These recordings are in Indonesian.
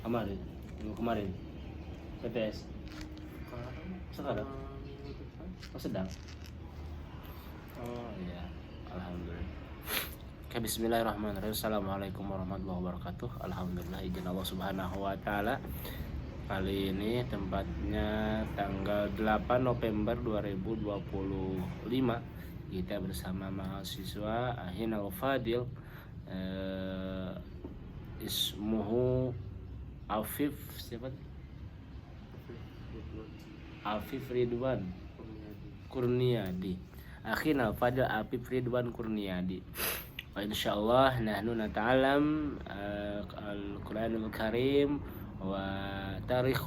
kemarin, minggu kemarin PTS. Sekarang oh sedang. Oh iya, alhamdulillah. Oke, bismillahirrahmanirrahim. Assalamualaikum warahmatullahi wabarakatuh. Alhamdulillah, izin Allah subhanahu wa ta'ala. Kali ini tempatnya tanggal 8 November 2025. Kita bersama mahasiswa Ahinal Fadil, ismuhu Afif, siapa? Afif Ridwan Kurniadi. Ahinal Fadil Afif Ridwan Kurniadi. Wa insyaallah nahnu nata'alam Al-Qur'anul Karim wa tarikh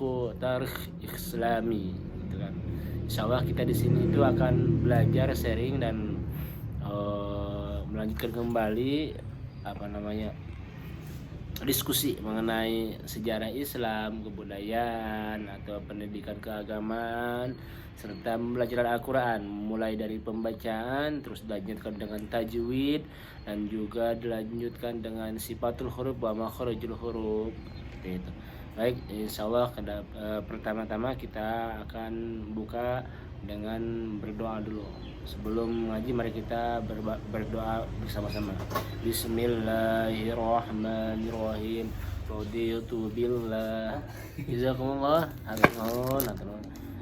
Islami, gitu kan. Insyaallah kita di sini itu akan belajar, sharing dan melanjutkan kembali diskusi mengenai sejarah Islam, kebudayaan atau pendidikan keagamaan serta pembelajaran Al-Quran, mulai dari pembacaan terus dilanjutkan dengan tajwid dan juga dilanjutkan dengan sifatul huruf wa makharijul huruf, seperti itu. Baik, insyaallah pertama-tama kita akan buka dengan berdoa dulu. Sebelum ngaji mari kita berdoa bersama-sama. Bismillahirrahmanirrahim. Raditu billah. Jazakumullah.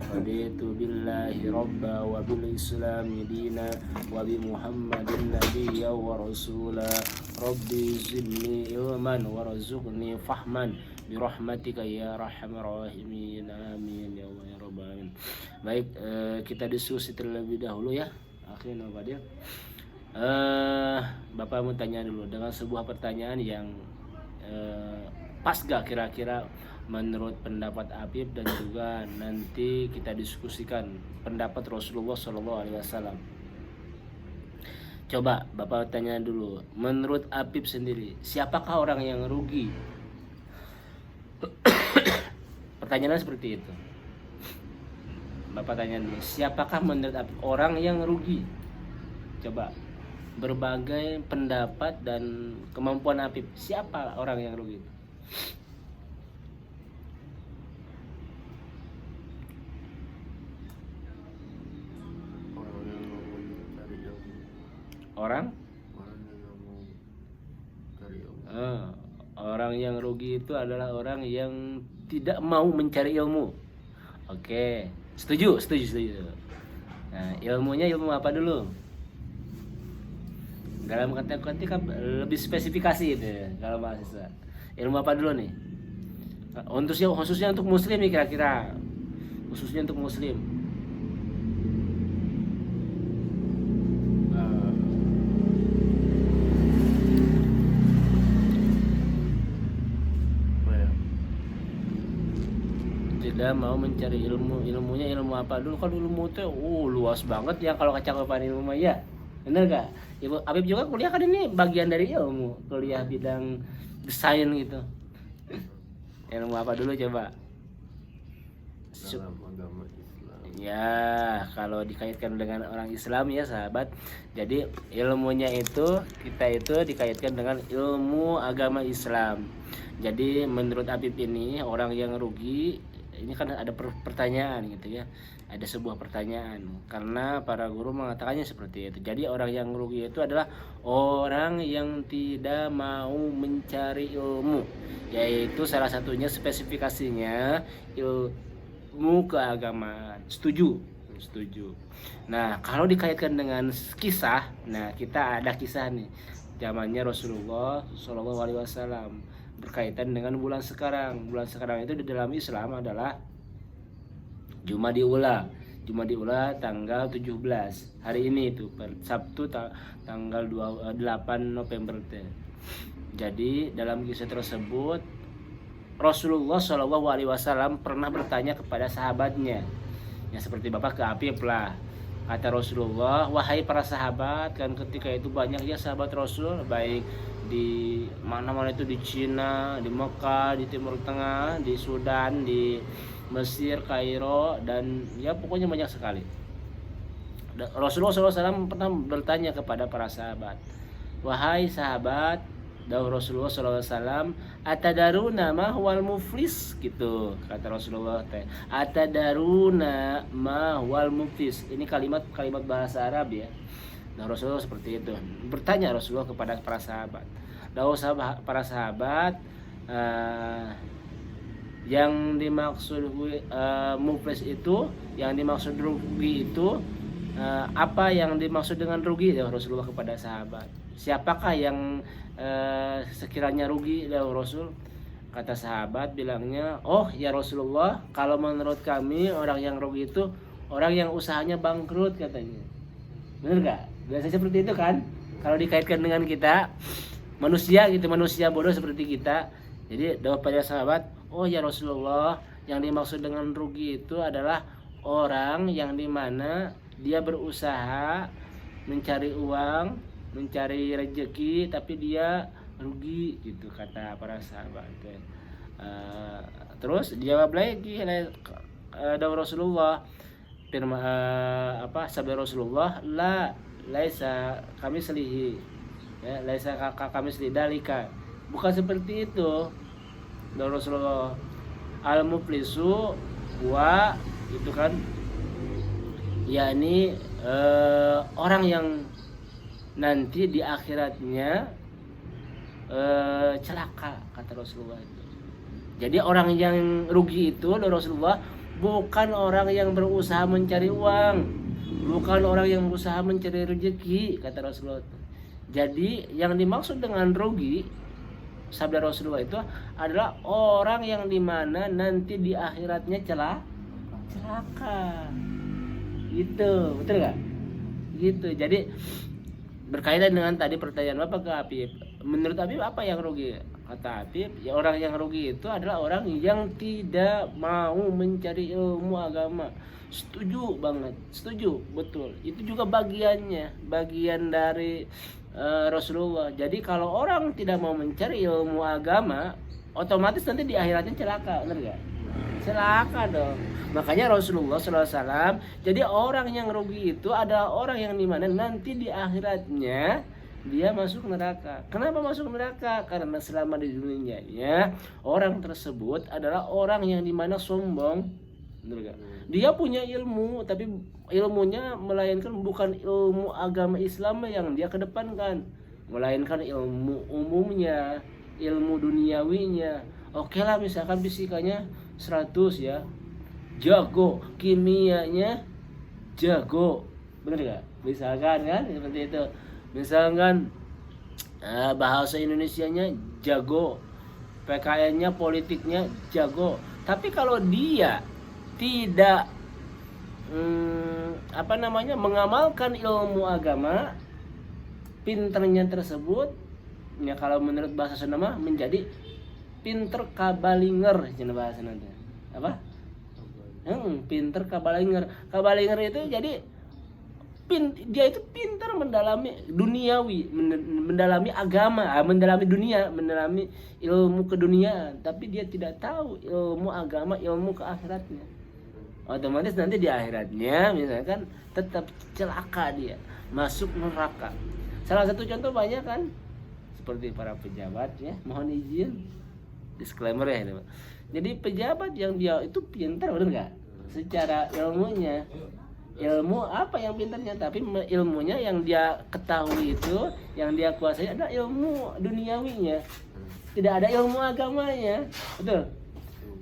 Raditu billahi rabba wa bil islami dina wa bi muhammadin nabiyya wa rasula. Rabbi zidni ilman warzuqni fahman birahmatika ya arhamar rahimin. Amin ya Allah ya rabbal alamin. Baik, kita diskusi terlebih dahulu ya. Akhirnya Fadil, Bapak mau tanya dulu dengan sebuah pertanyaan yang pas gak kira-kira menurut pendapat Habib, dan juga nanti kita diskusikan pendapat Rasulullah SAW. Coba Bapak tanya dulu, menurut Habib sendiri, siapakah orang yang rugi? Pertanyaannya seperti itu. Bapak tanya dulu, siapakah menurut Habib orang yang rugi? Coba berbagai pendapat dan kemampuan Habib, siapa orang yang rugi? Orang yang rugi itu adalah orang yang tidak mau mencari ilmu. Oke, setuju. Nah, ilmunya ilmu apa dulu? Dalam kata-kata lebih spesifikasi itu ya, kalau mahasiswa. Ilmu apa dulu nih? Khususnya untuk muslim nih kira-kira. Khususnya untuk muslim. Tidak mau mencari ilmunya ilmu apa dulu? Kalau ilmu itu luas banget ya kalau kecakupan ilmu ya. Bener gak? Ibu Habib juga kuliah kan ini bagian dari ilmu, kuliah bidang desain gitu. Ilmu apa dulu coba? Dalam agama Islam. Ya, kalau dikaitkan dengan orang Islam ya sahabat. Jadi ilmunya itu dikaitkan dengan ilmu agama Islam. Jadi menurut Habib ini orang yang rugi, ini kan ada pertanyaan gitu ya, ada sebuah pertanyaan karena para guru mengatakannya seperti itu. Jadi orang yang rugi itu adalah orang yang tidak mau mencari ilmu, yaitu salah satunya spesifikasinya ilmu keagamaan. Setuju. Nah, kalau dikaitkan dengan kisah, nah kita ada kisah nih zamannya Rasulullah SAW berkaitan dengan bulan sekarang. Bulan sekarang itu di dalam Islam adalah Jumadil Ula tanggal 17. Hari ini itu Sabtu tanggal 8 November. Jadi dalam kisah tersebut Rasulullah SAW pernah bertanya kepada sahabatnya. Ya seperti Bapak ke Habib lah. Kata Rasulullah, wahai para sahabat, kan ketika itu banyak ya sahabat Rasul, baik di mana-mana itu, di Cina, di Mekah, di Timur Tengah, di Sudan, di Mesir, Kairo, dan ya pokoknya banyak sekali. Rasulullah SAW pernah bertanya kepada para sahabat, wahai sahabat, Dawuh Rasulullah SAW, atadaruna ma huwal muflis, gitu kata Rasulullah teh. Atadaruna ma huwal muflis. Ini kalimat bahasa Arab ya. Nah, Rasulullah seperti itu. Bertanya Rasulullah kepada para sahabat. Dawuh para sahabat, yang dimaksud muflis itu, yang dimaksud rugi itu, apa yang dimaksud dengan rugi? Ya Rasulullah kepada sahabat. Siapakah yang sekiranya rugi? Ya Rasul. Kata sahabat bilangnya, oh ya Rasulullah, kalau menurut kami orang yang rugi itu orang yang usahanya bangkrut, katanya. Benar gak? Biasa seperti itu kan? Kalau dikaitkan dengan kita manusia gitu, manusia bodoh seperti kita. Jadi doa pada sahabat, oh ya Rasulullah, yang dimaksud dengan rugi itu adalah orang yang dimana dia berusaha mencari uang, mencari rezeki, tapi dia rugi, gitu kata para sahabat. Terus dijawab lagi doa Rasulullah, firman sabda Rasulullah, laisa kami selihi, ya, laisa kami selidalika, bukan seperti itu. Doa Rasulullah, al muflisu wa, itu kan yakni orang yang nanti di akhiratnya celaka, kata Rasulullah itu. Jadi orang yang rugi itu, doa Rasulullah, bukan orang yang berusaha mencari uang, bukan orang yang berusaha mencari rezeki, kata Rasulullah. Jadi yang dimaksud dengan rugi, sabda Rasulullah itu adalah orang yang dimana nanti di akhiratnya celaka. Gitu, betul nggak? Gitu. Jadi berkaitan dengan tadi pertanyaan Bapak ke Habib, menurut Habib apa yang rugi? Kata Habib, ya orang yang rugi itu adalah orang yang tidak mau mencari ilmu agama. Setuju banget, setuju, betul. Itu juga bagian dari Rasulullah. Jadi kalau orang tidak mau mencari ilmu agama, otomatis nanti di akhiratnya celaka, benar gak? Celaka dong. Makanya Rasulullah SAW, jadi orang yang rugi itu adalah orang yang dimana nanti di akhiratnya dia masuk neraka. Kenapa masuk neraka? Karena selama di dunianya orang tersebut adalah orang yang dimana sombong, benar gak? Dia punya ilmu, tapi ilmunya melainkan bukan ilmu agama Islam yang dia kedepankan, melainkan ilmu umumnya, ilmu duniawinya. Oke lah, misalkan fisikanya 100 ya, jago, kimianya jago, bener gak? Misalkan kan seperti itu. Misalkan bahasa Indonesianya jago, PKN-nya, politiknya jago. Tapi kalau dia tidak mengamalkan ilmu agama, pinternya tersebut ya kalau menurut bahasa Sunda mah menjadi pinter kabalinger, cina bahasa nanti apa? Pinter kabalinger. Kabalinger itu jadi dia itu pintar mendalami duniawi, mendalami agama, mendalami dunia, mendalami ilmu keduniaan, tapi dia tidak tahu ilmu agama, ilmu ke akhiratnya. Otomatis nanti di akhiratnya misalkan tetap celaka, dia masuk neraka. Salah satu contoh banyak kan, seperti para pejabat ya, mohon izin disclaimer ya ini, Pak. Jadi pejabat yang dia itu pintar, benar nggak? Secara ilmunya, ilmu apa yang pintarnya, tapi ilmunya yang dia ketahui itu, yang dia kuasai adalah ilmu duniawinya, tidak ada ilmu agamanya, betul.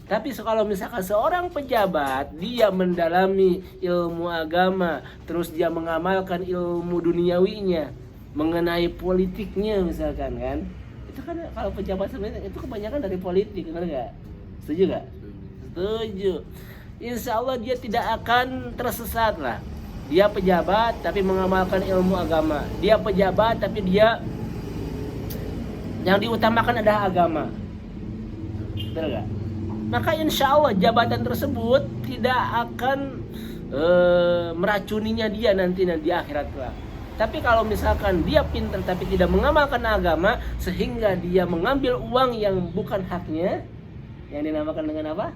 Tapi kalau misalkan seorang pejabat dia mendalami ilmu agama, terus dia mengamalkan ilmu duniawinya mengenai politiknya misalkan kan, itu kan kalau pejabat sebenarnya itu kebanyakan dari politik, benar nggak? Setuju nggak? Setuju. Insya Allah dia tidak akan tersesat lah. Dia pejabat tapi mengamalkan ilmu agama. Dia pejabat tapi dia yang diutamakan adalah agama. Betul gak? Maka insya Allah jabatan tersebut tidak akan meracuninya dia nanti di akhirat lah. Tapi kalau misalkan dia pintar tapi tidak mengamalkan agama, sehingga dia mengambil uang yang bukan haknya, yang dinamakan dengan apa?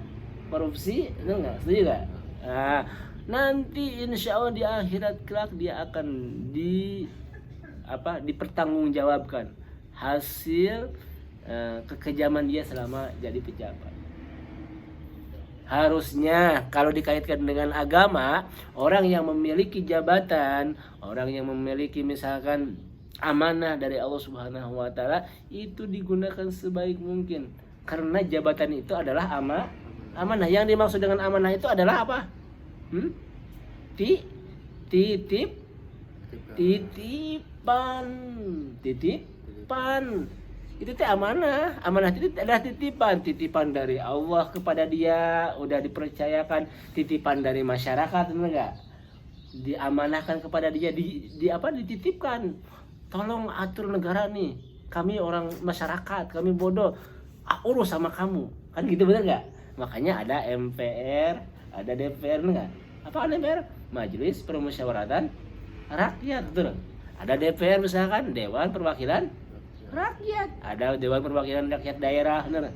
Korupsi, itu enggak? Setuju enggak? Nah, nanti insya Allah di akhirat kelak dia akan dipertanggungjawabkan. hasil kekejaman dia selama jadi pejabat. Harusnya kalau dikaitkan dengan agama, orang yang memiliki jabatan, orang yang memiliki misalkan amanah dari Allah Subhanahu wa taala itu digunakan sebaik mungkin. Karena jabatan itu adalah amanah. Yang dimaksud dengan amanah itu adalah apa? Titipan. Itu teh amanah. Amanah itu adalah titipan dari Allah kepada dia, udah dipercayakan. Titipan dari masyarakat, benar enggak? Diamanahkan kepada dia, dititipkan. Tolong atur negara nih. Kami orang masyarakat, kami bodoh. Urus sama kamu. Kan gitu, benar enggak? Makanya ada MPR, ada DPR, enggak? Apa DPR? Majelis Permusyawaratan Rakyat, betul. Ada DPR misalkan Dewan Perwakilan Rakyat, ada Dewan Perwakilan Rakyat Daerah, benar.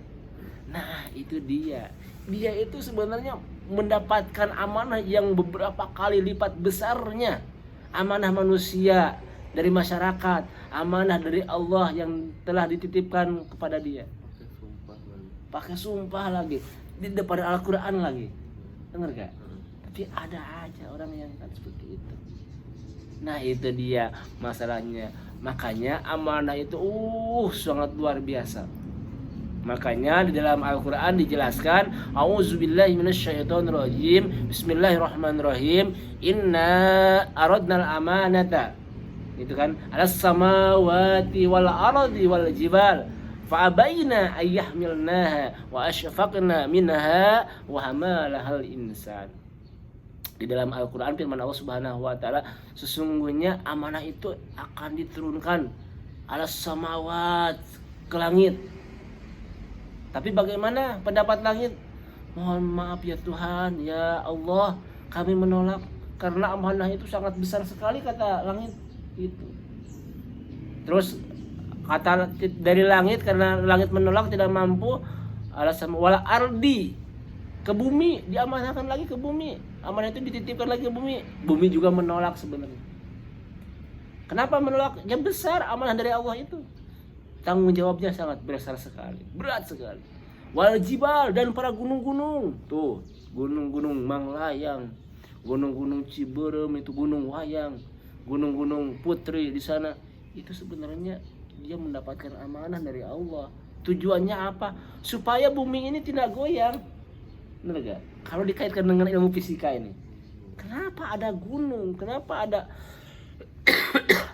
Nah, itu dia. Dia itu sebenarnya mendapatkan amanah yang beberapa kali lipat besarnya. Amanah manusia dari masyarakat, amanah dari Allah yang telah dititipkan kepada dia. Pakai sumpah lagi di depan Al-Qur'an lagi. Dengar gak? Tapi ada aja orang yang kan seperti itu. Nah, itu dia masalahnya. Makanya amanah itu sangat luar biasa. Makanya di dalam Al-Qur'an dijelaskan, A'udzubillahi minasyaitonirrajim. Bismillahirrahmanirrahim. Inna aradnal amanata. Itu kan, alas samawati wal ardi wal jibal. Fa'abaina ayyahmilnaha wa ashfaqna minha wa hamalahal insan. Di dalam Al-Quran firman Allah Subhanahu wa taala, sesungguhnya amanah itu akan diturunkan alas samawat, ke langit. Tapi bagaimana pendapat langit? Mohon maaf ya Tuhan, ya Allah, kami menolak karena amanah itu sangat besar sekali, kata langit itu. Terus kata dari langit, karena langit menolak tidak mampu, alas wala ardi, ke bumi, diamanahkan lagi ke bumi. Amanah itu dititipkan lagi ke bumi. Bumi juga menolak sebenarnya. Kenapa menolak? Yang besar amanah dari Allah itu. Tanggung jawabnya sangat besar sekali, berat sekali. Wal jibal, dan para gunung-gunung. Tuh, gunung-gunung Manglayang, gunung-gunung Ciberem, itu gunung Wayang, gunung-gunung Putri di sana. Itu sebenarnya dia mendapatkan amanah dari Allah. Tujuannya apa? Supaya bumi ini tidak goyang. Benar gak? Kalau dikaitkan dengan ilmu fisika ini, kenapa ada gunung? Kenapa ada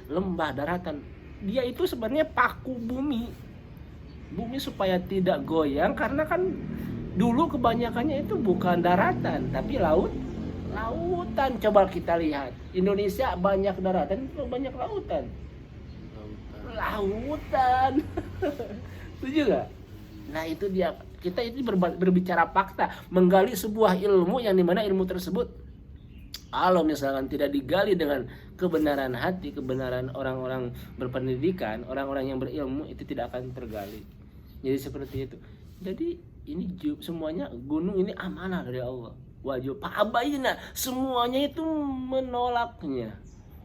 lembah, daratan? Dia itu sebenarnya paku bumi. Bumi supaya tidak goyang, karena kan dulu kebanyakannya itu bukan daratan, tapi lautan. Coba kita lihat, Indonesia banyak daratan, banyak lautan. Setuju gak? Nah, itu dia. Kita itu berbicara fakta, menggali sebuah ilmu yang dimana ilmu tersebut, kalau misalkan tidak digali dengan kebenaran hati, kebenaran orang-orang berpendidikan, orang-orang yang berilmu, itu tidak akan tergali. Jadi seperti itu. Jadi ini semuanya, gunung ini amanah dari Allah. Wajib fa'abaina, semuanya itu menolaknya.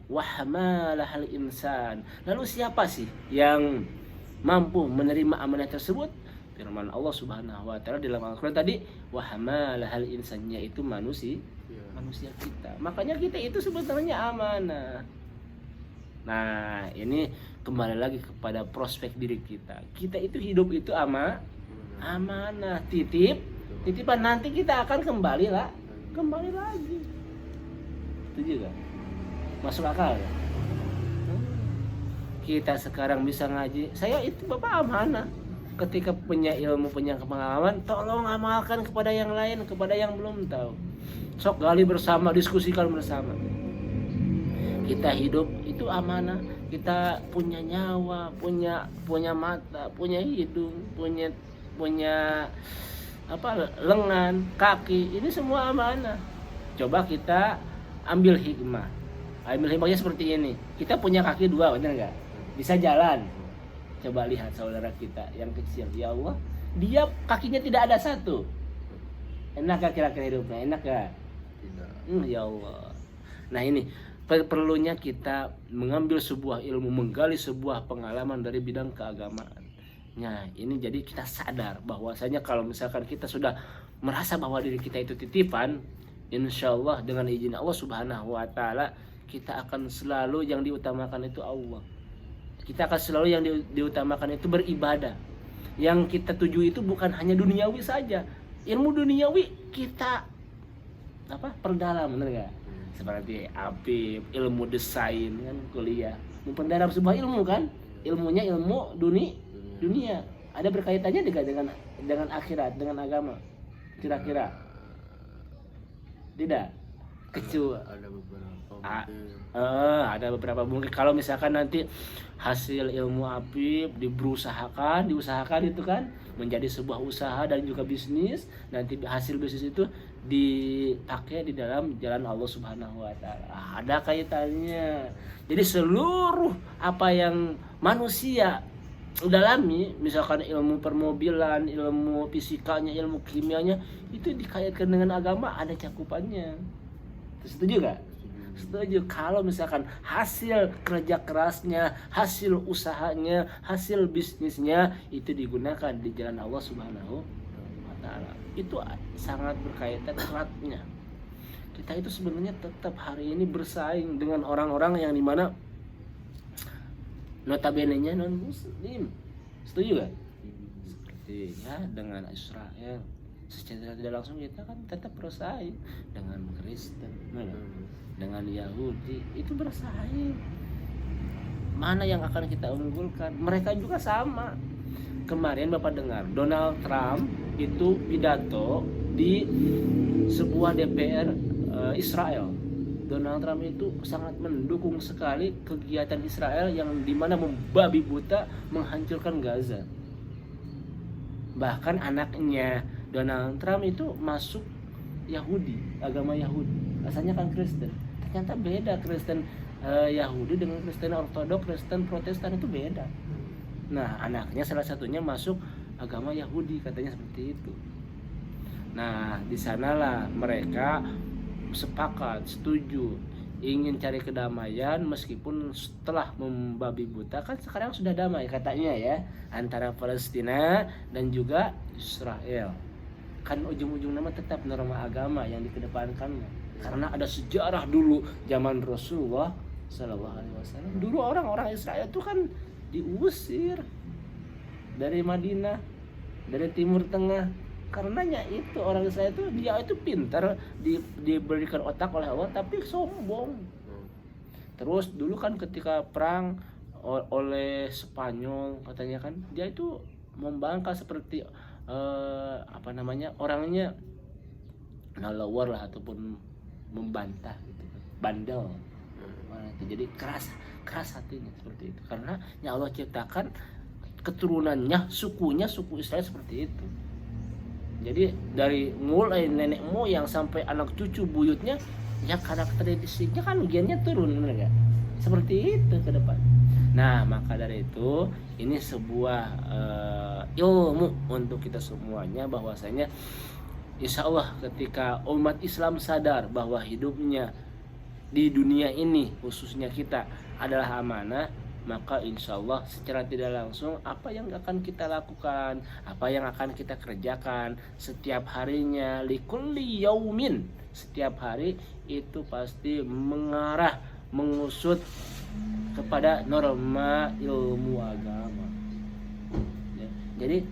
Wahmalahal insan. Lalu siapa sih yang mampu menerima amanah tersebut? Firman Allah Subhanahu wa taala dalam Al-Qur'an tadi, wa hamalahal insannya itu manusia kita. Makanya kita itu sebenarnya amanah. Nah, ini kembali lagi kepada prospek diri kita. Kita itu hidup itu amanah, titipan, nanti kita akan kembali lagi. Setuju gak? Masuk akal ya? Kita sekarang bisa ngaji, saya itu Bapak amanah. Ketika punya ilmu, punya pengalaman, tolong amalkan kepada yang lain, kepada yang belum tahu. Sok gali bersama, diskusikan bersama. Kita hidup itu amanah. Kita punya nyawa, punya mata, punya hidung, punya lengan, kaki. Ini semua amanah. Coba kita ambil hikmah. Ambil hikmahnya seperti ini. Kita punya kaki dua, benar nggak? Bisa jalan. Coba lihat saudara kita yang kecil, ya Allah, dia kakinya tidak ada satu. Enak gak kira-kira hidupnya? Enak gak? Tidak. Ya Allah. Nah ini perlunya kita mengambil sebuah ilmu, menggali sebuah pengalaman dari bidang keagamaan. Nah, ini jadi kita sadar bahwasanya kalau misalkan kita sudah merasa bahwa diri kita itu titipan, insya Allah dengan izin Allah Subhanahu wa Ta'ala, kita akan selalu yang diutamakan itu Allah. Kita akan selalu yang diutamakan itu beribadah. Yang kita tuju itu bukan hanya duniawi saja. Ilmu duniawi kita perdalam, benar gak? Seperti Apip, ilmu desain kan, kuliah memperdalam sebuah ilmu kan, ilmunya ilmu dunia. Ada berkaitannya dengan akhirat, dengan agama kira-kira? Tidak, kecuali ada beberapa mungkin. Kalau misalkan nanti hasil ilmu Apip diusahakan itu kan menjadi sebuah usaha dan juga bisnis, nanti hasil bisnis itu dipakai di dalam jalan Allah Subhanahu wa Ta'ala. Ada kaitannya. Jadi seluruh apa yang manusia dalami, misalkan ilmu permobilan, ilmu fisikanya, ilmu kimianya, itu dikaitkan dengan agama, ada cakupannya. Setuju gak? Setuju. Kalau misalkan hasil kerja kerasnya, hasil usahanya, hasil bisnisnya itu digunakan di jalan Allah Subhanahu wa Ta'ala, itu sangat berkaitan eratnya. Kita itu sebenarnya tetap hari ini bersaing dengan orang-orang yang dimana notabene-nya non muslim. Setuju gak? Seperti ya dengan Israel, secara tidak langsung kita kan tetap bersaing dengan Kristen, dengan Yahudi, itu bersaing. Mana yang akan kita unggulkan? Mereka juga sama. Kemarin Bapak dengar Donald Trump itu pidato di sebuah DPR Israel. Donald Trump itu sangat mendukung sekali kegiatan Israel yang dimana membabi buta menghancurkan Gaza. Bahkan anaknya Donald Trump itu masuk Yahudi, agama Yahudi. Asalnya kan Kristen. Ternyata beda Kristen Yahudi dengan Kristen Ortodok, Kristen Protestan itu beda. Nah, anaknya salah satunya masuk agama Yahudi, katanya seperti itu. Nah, di sanalah mereka sepakat, setuju, ingin cari kedamaian meskipun setelah membabi buta kan sekarang sudah damai katanya ya, antara Palestina dan juga Israel. Kan ujung-ujung nama tetap norma agama yang dikedepankan. Karena ada sejarah dulu zaman Rasulullah Sallallahu Alaihi Wasallam. Dulu orang-orang Israel itu kan diusir dari Madinah, dari Timur Tengah. Karenanya itu orang Israel itu dia itu pintar, diberikan otak oleh Allah, tapi sombong. Terus dulu kan ketika perang oleh Spanyol katanya kan dia itu membangkang seperti orangnya nalawar lah ataupun membantah gitu kan, bandel. Jadi keras hatinya seperti itu, karena yang Allah ciptakan keturunannya, suku Israel seperti itu. Jadi dari mulai nenek moyang sampai anak cucu buyutnya, ya karakteristiknya kan gennya turun, benar gak? Seperti itu ke depan. Nah, maka dari itu ini sebuah ilmu untuk kita semuanya, bahwasanya insya Allah ketika umat Islam sadar bahwa hidupnya di dunia ini khususnya kita adalah amanah, maka insya Allah secara tidak langsung apa yang akan kita lakukan, apa yang akan kita kerjakan setiap harinya, likulli yaumin, setiap hari itu pasti mengarah, mengusut kepada norma ilmu agama ya. Jadi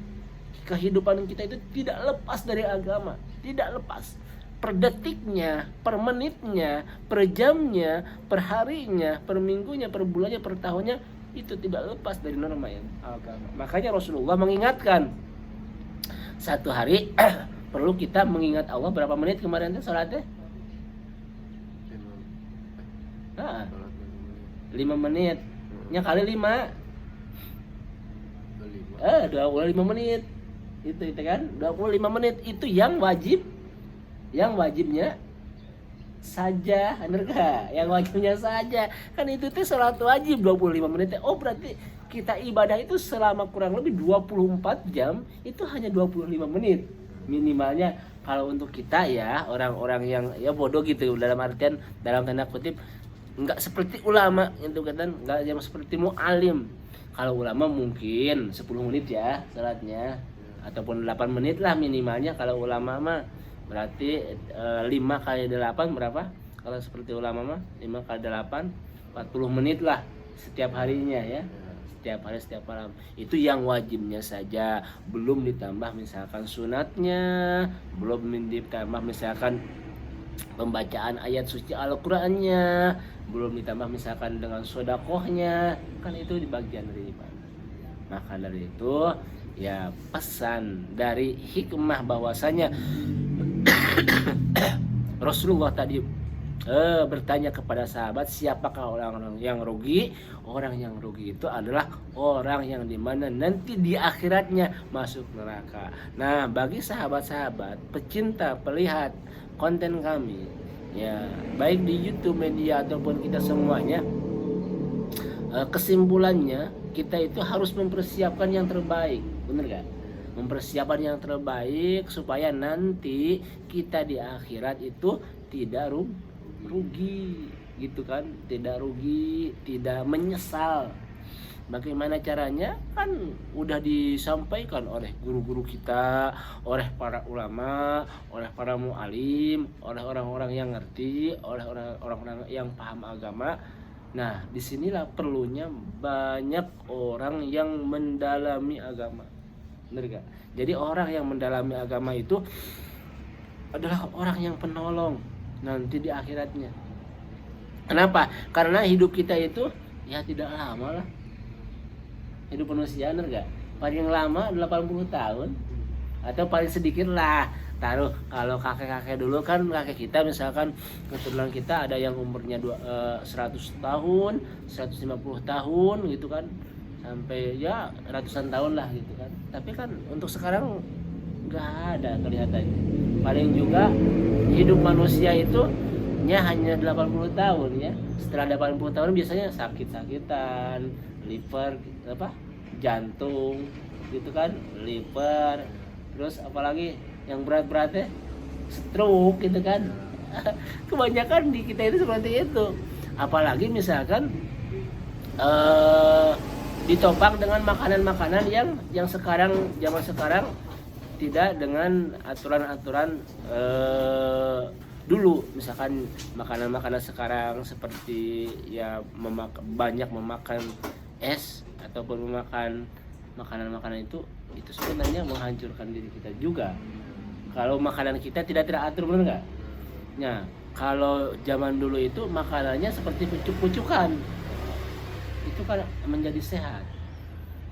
kehidupan kita itu tidak lepas dari agama, tidak lepas. Per detiknya, per menitnya, per jamnya, per harinya, per minggunya, per bulannya, per tahunnya, itu tidak lepas dari norma yang agama. Makanya Rasulullah mengingatkan, satu hari perlu kita mengingat Allah berapa menit kemarin tuh salatnya? 5 menit. Nya kali 5. 25 menit. Itu kan 25 menit itu yang wajibnya saja, benar gak? Yang wajibnya saja. Kan itu tuh salat wajib 25 menit. Oh, berarti kita ibadah itu selama kurang lebih 24 jam itu hanya 25 menit. Minimalnya kalau untuk kita ya, orang-orang yang ya bodoh gitu, dalam artian dalam tanda kutip nggak seperti ulama itu kan, nggak yang seperti mu'alim. Kalau ulama mungkin 10 menit ya salatnya, ataupun 8 menit lah minimalnya. Kalau ulama mah berarti 5 kali 8 berapa? Kalau seperti ulama mah 5 kali 8 40 menit lah setiap harinya ya. Setiap hari, setiap malam. Itu yang wajibnya saja, belum ditambah misalkan sunatnya, belum ditambah misalkan pembacaan ayat suci Al-Qur'annya, belum ditambah misalkan dengan sodakohnya, kan itu di bagian dari ibadah. Maka dari itu ya pesan dari hikmah bahwasanya Rasulullah tadi bertanya kepada sahabat, siapakah orang-orang yang rugi? Orang yang rugi itu adalah orang yang dimana nanti di akhiratnya masuk neraka. Nah, bagi sahabat-sahabat pecinta pelihat konten kami, ya baik di YouTube media ataupun kita semuanya, kesimpulannya kita itu harus mempersiapkan yang terbaik, bener gak? Mempersiapkan yang terbaik supaya nanti kita di akhirat itu tidak rugi gitu kan, tidak rugi, tidak menyesal. Bagaimana caranya? Kan udah disampaikan oleh guru-guru kita, oleh para ulama, oleh para mu'alim, oleh orang-orang yang ngerti, oleh orang-orang yang paham agama. Nah, disinilah perlunya banyak orang yang mendalami agama. Benar gak? Jadi orang yang mendalami agama itu adalah orang yang penolong nanti di akhiratnya. Kenapa? Karena hidup kita itu ya tidak lama lah. Hidup manusia, benar gak? Paling lama 80 tahun atau paling sedikit lah. Taruh kalau kakek-kakek dulu kan, kakek kita misalkan keturunan kita ada yang umurnya 100 tahun, 150 tahun gitu kan, sampai ya ratusan tahun lah gitu kan. Tapi kan untuk sekarang nggak ada kelihatannya. Paling juga hidup manusia itu hanya 80 tahun ya. Setelah 80 tahun biasanya sakit-sakitan, liver apa? Jantung gitu kan, liver. Terus apalagi yang berat-beratnya stroke gitu kan. Kebanyakan di kita itu seperti itu. Apalagi misalkan ditopang dengan makanan-makanan yang sekarang, zaman sekarang tidak dengan aturan-aturan dulu. Misalkan makanan-makanan sekarang seperti ya banyak memakan es ataupun memakan makanan-makanan itu sebenarnya menghancurkan diri kita juga. Kalau makanan kita tidak teratur, benar nggak? Nah, kalau zaman dulu itu makanannya seperti pucuk-pucukan, itu kan menjadi sehat.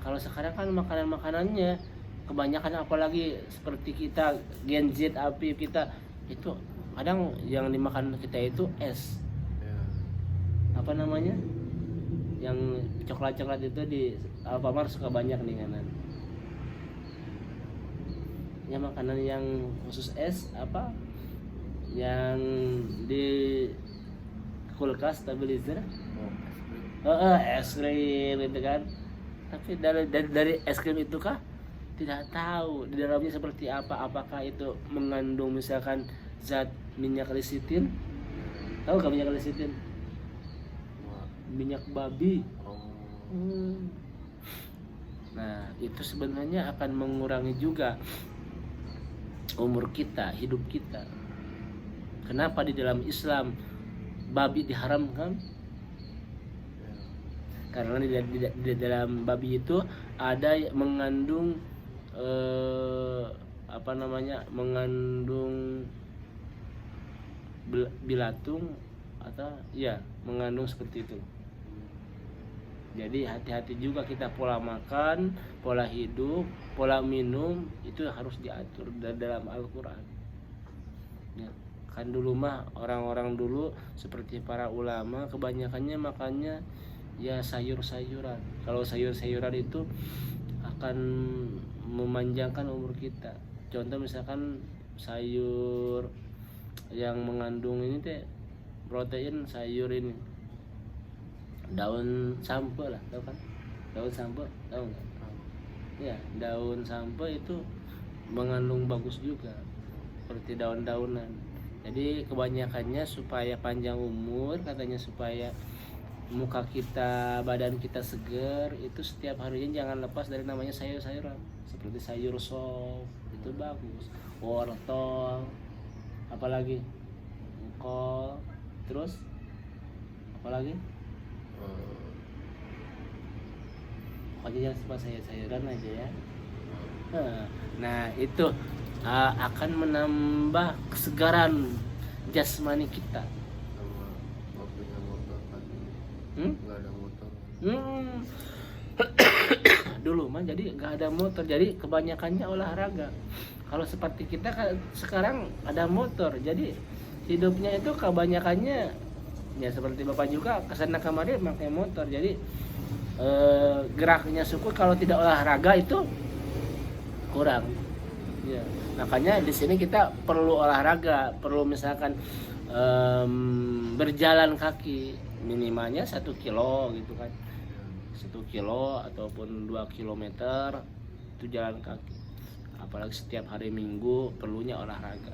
Kalau sekarang kan makanan-makanannya kebanyakan, apalagi seperti kita Gen Z, api kita itu kadang yang dimakan kita itu es, apa namanya, yang coklat-coklat itu di Alfamart suka banyak nih kanan. Ya makanan yang khusus es apa yang di kulkas stabilizer, es krim itu kan. Tapi dari es krim itu kah tidak tahu di dalamnya seperti apa. Apakah itu mengandung misalkan zat minyak lecitin? Tahu gak minyak lecitin? Minyak babi. Nah, itu sebenarnya akan mengurangi juga umur kita, hidup kita. Kenapa di dalam Islam babi diharamkan? Karena di dalam babi itu ada mengandung mengandung bilatung atau ya mengandung seperti itu. Jadi hati-hati juga kita, pola makan, pola hidup, pola minum itu harus diatur dalam Al-Quran. Ya, kan dulu mah orang-orang dulu seperti para ulama kebanyakannya makannya ya sayur-sayuran. Kalau sayur-sayuran itu akan memanjangkan umur kita. Contoh misalkan sayur yang mengandung ini teh protein, sayur ini daun sampe lah, tahu kan? Daun sampe, tahu nggak? Ya, daun sampe itu mengandung bagus juga, seperti daun-daunan. Jadi kebanyakannya supaya panjang umur, katanya supaya muka kita, badan kita seger, itu setiap harinya jangan lepas dari namanya sayur-sayuran. Seperti sayur sop, itu bagus. Wortel, apalagi kol, terus apalagi? Pokoknya jangan lupa sayur-sayuran aja ya. Nah itu akan menambah kesegaran jasmani kita. Sama waktunya motor tadi nggak ada motor. Dulu mah jadi nggak ada motor, jadi kebanyakannya olahraga. Kalau seperti kita sekarang ada motor, jadi hidupnya itu kebanyakannya ya seperti bapak juga kesana kemari pakai motor. Jadi geraknya suku kalau tidak olahraga itu kurang. Ya, makanya di sini kita perlu olahraga, perlu misalkan berjalan kaki minimalnya 1 kilo gitu kan, 1 kilo ataupun 2 kilometer itu jalan kaki. Apalagi setiap hari Minggu perlunya olahraga.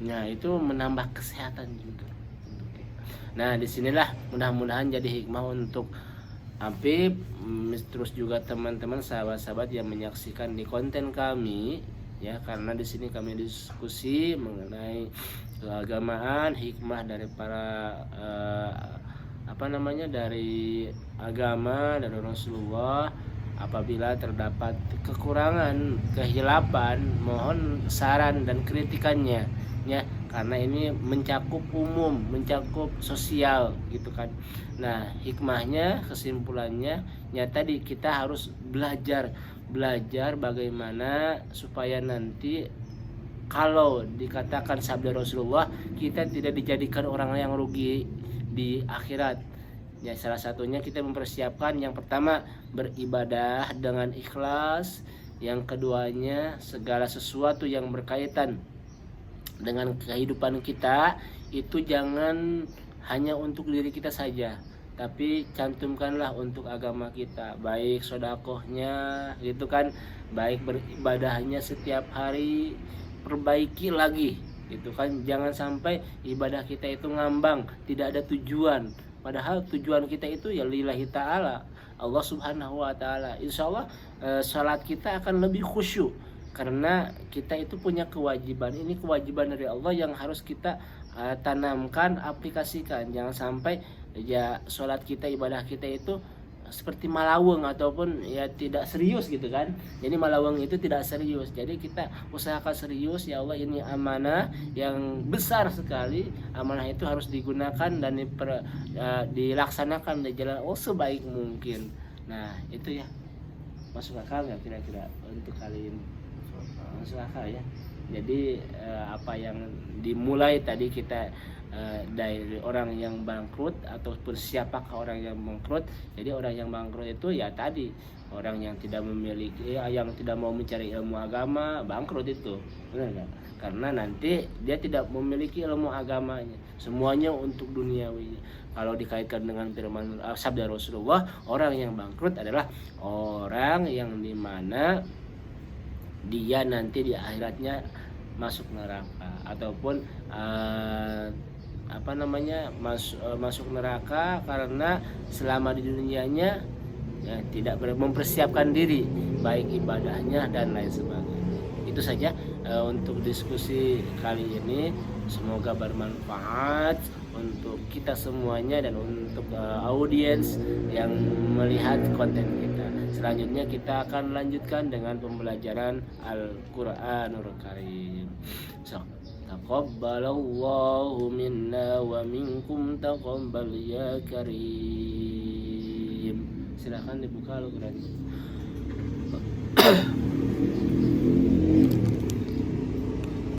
Nah itu menambah kesehatan juga. Nah disinilah mudah-mudahan jadi hikmah untuk Apip, terus juga teman-teman sahabat-sahabat yang menyaksikan di konten kami ya, karena di sini kami diskusi mengenai keagamaan, hikmah dari para dari agama dari Rasulullah. Apabila terdapat kekurangan, kehilapan, mohon saran dan kritikannya ya, karena ini mencakup umum, mencakup sosial gitu kan. Nah hikmahnya, kesimpulannya ya tadi kita harus belajar bagaimana supaya nanti kalau dikatakan sabda Rasulullah, kita tidak dijadikan orang yang rugi di akhirat. Ya salah satunya kita mempersiapkan, yang pertama beribadah dengan ikhlas, yang keduanya segala sesuatu yang berkaitan dengan kehidupan kita itu jangan hanya untuk diri kita saja, tapi cantumkanlah untuk agama kita, baik sodakohnya gitu kan, baik beribadahnya setiap hari, perbaiki lagi gitu kan. Jangan sampai ibadah kita itu ngambang, tidak ada tujuan, padahal tujuan kita itu ya lillahi ta'ala, Allah subhanahu wa ta'ala. Insya Allah salat kita akan lebih khusyuk, karena kita itu punya kewajiban. Ini kewajiban dari Allah yang harus kita tanamkan, aplikasikan. Jangan sampai ya sholat kita, ibadah kita itu seperti malaweng ataupun ya tidak serius gitu kan. Jadi malaweng itu tidak serius. Jadi kita usahakan serius. Ya Allah, ini amanah yang besar sekali. Amanah itu harus digunakan dan dilaksanakan di jalan Allah sebaik mungkin. Nah itu ya, masuk akal nggak kira-kira untuk kali ini? Masuk akal ya. Jadi apa yang dimulai tadi kita dari orang yang bangkrut ataupun siapakah orang yang bangkrut. Jadi orang yang bangkrut itu ya tadi orang yang tidak memiliki, yang tidak mau mencari ilmu agama, bangkrut itu, benar nggak? Karena nanti dia tidak memiliki ilmu agamanya, semuanya untuk duniawi. Kalau dikaitkan dengan firman sabda Rasulullah, orang yang bangkrut adalah orang yang dimana dia nanti di akhiratnya masuk neraka ataupun masuk neraka karena selama di dunianya ya, tidak mempersiapkan diri baik ibadahnya dan lain sebagainya. Itu saja untuk diskusi kali ini, semoga bermanfaat untuk kita semuanya dan untuk audiens yang melihat konten kita. Selanjutnya kita akan lanjutkan dengan pembelajaran Al-Qur'anul Karim. Taqabbalallahu minna wa minkum taqabbal ya karim. Silakan dibuka Al-Qur'an.